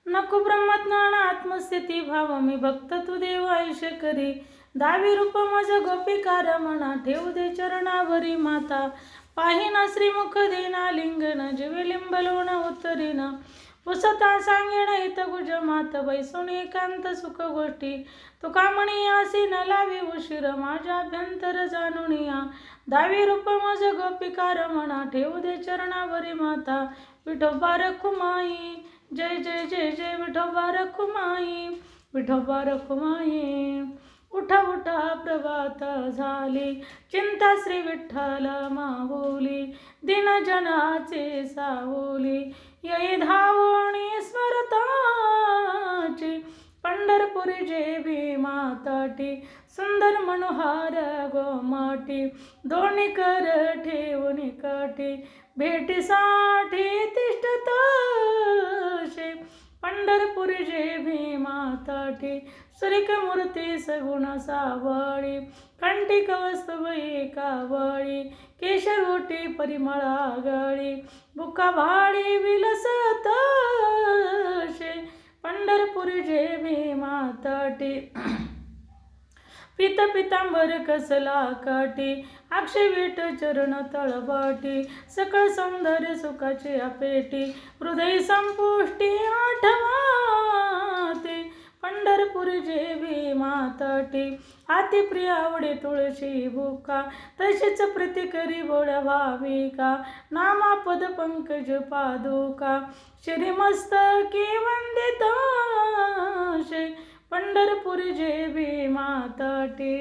नको ब्रह्मज्ञान आत्मस्थिती भाव मी भक्त तू देव आयुष करी. दावी रूप मज गोपिका रमणा ठेवू दे चरणावरी माता. पाहिना श्रीमुख देना लिंगण जीवे लिंबलोण उत्तरीना. पुसता सांगेण हित गुज मात बैसून एकांत सुख गोष्टी. तुका म्हणी आसी न लावी उशीर माझ्या अभ्यंतर जाणून या. दावी रूप मज गोपिका रमणा ठेवू दे चरणावरी माता. विठोबा रखुमाई जय जय जय जय विठोबा रखुमाई विठोबा रखुमाई. उठा उठा प्रभात झाली चिंता श्री विठ्ठल माऊली. दिन जनाचे सावली येई धावणी स्मरताची. पंढरपुरी जे माताटी सुंदर मनोहार गोमाटी. दोन्ही कर ठेवून काठी भेटीसाठी तिष्ठतसे. पंढरपुरी जे माताटी सुरेख मूर्ती सगुण सावळी. कंठी कवस्तुभ एकावळी केशरोटी परिमळा गळी. बुका भाडी विलसतसे. पंढरपुरी जे माताटी पीत पितांबर कसला काठी. अक्षय विठ चरण तळपाटी सकळ सौंदर्य सुखाची अपेटी. हृदय संपुष्टी आठवाते. पंढरपुरी जे माताटी अति प्रिय आवडे तुळशी बुका. तशीच प्रीती करी बोळ्या भाविका. नामापद पंकज पादुका श्रीमस्तकी वंदिताशे. पंढरपुरी जे माताटी.